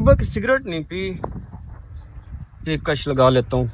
सुबह की सिगरेट नहीं पी, एक कश लगा लेता हूँ।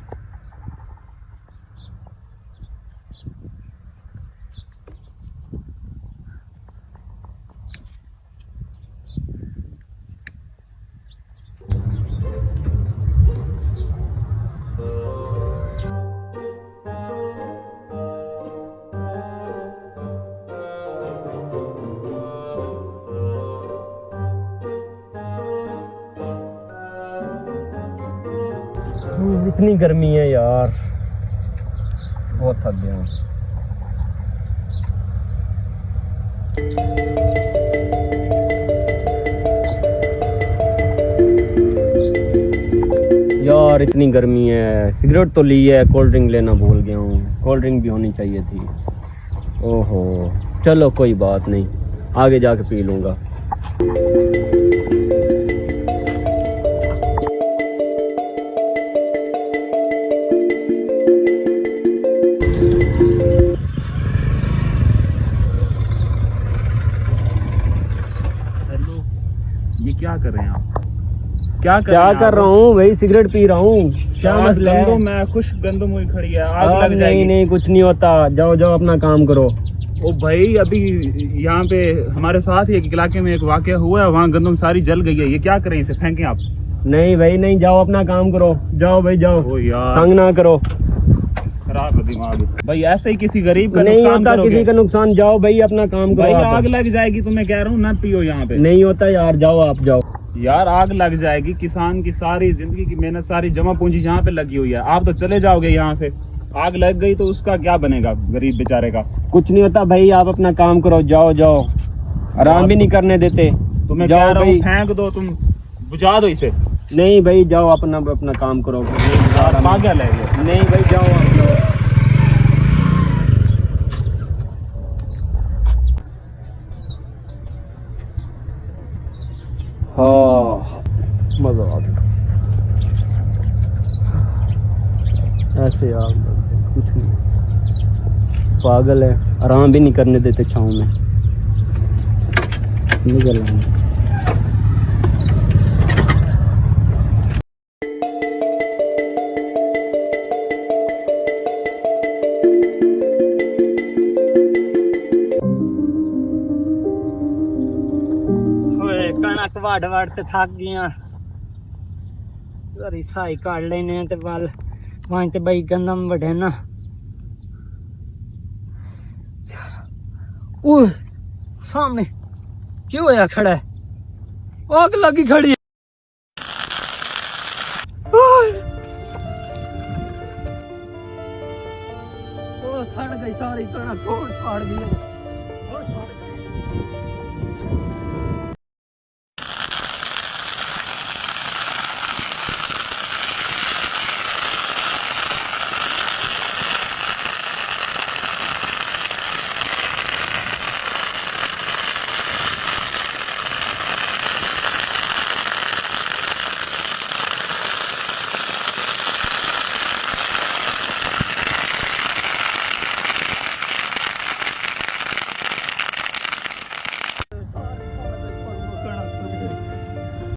इतनी गर्मी है यार, बहुत थक गया हूँ। यार इतनी गर्मी है, सिगरेट तो ली है, कोल्ड ड्रिंक लेना भूल गया हूँ। कोल्ड ड्रिंक भी होनी चाहिए थी। ओहो, चलो कोई बात नहीं, आगे जाके पी लूँगा। ये क्या कर रहे हैं आप? क्या कर रहा हूँ भाई, सिगरेट पी रहा हूँ। क्या मसला है? मैं खुश गंदम हुई खड़ी है, आग लग जाएगी। नहीं कुछ नहीं होता, जाओ जाओ अपना काम करो। ओ भाई, अभी यहाँ पे हमारे साथ ही एक इलाके में एक वाकया हुआ है, वहाँ गंदम सारी जल गई है। ये क्या करें, इसे फेंकें आप? नहीं भाई नहीं, जाओ अपना काम करो, जाओ भाई जाओ। ओ यार, तंग ना करो, खराब है दिमाग भाई। ऐसे ही किसी गरीब का नहीं नुकसान होता करोगे? किसी का नुकसान। जाओ भाई अपना काम करो। भाई आग लग जाएगी, तो मैं कह रहा हूँ ना पियो यहाँ पे। नहीं होता यार, जाओ आप जाओ। यार आग लग जाएगी, किसान की सारी जिंदगी की मेहनत, सारी जमा पूंजी यहाँ पे लगी हुई है। आप तो चले जाओगे यहाँ से, आग लग गई तो उसका क्या बनेगा गरीब बेचारे का? कुछ नहीं होता भाई, आप अपना काम करो, जाओ जाओ। आराम भी नहीं करने देते। तुम्हें जाओ कह रहा हूँ, भाई, फेंक दो, तुम बुझा दो इसे। नहीं भाई जाओ अपना अपना काम करो। पागल है ये। नहीं भाई जाओ आप जाओ। हाँ मजा आ गया ऐसे यार, कुछ नहीं, पागल है, आराम भी नहीं करने देते छाँव में। निकल कणक वाड़ वाड़ ते थक गया, साई काट लेने ते वाल वहीं ते भाई गंदम बढ़े ना। ओह सामने क्यों होया खड़ा है, आग लगी खड़ी है। ओ सड़ गई सारी कणक, छोड़ फाड़ दी।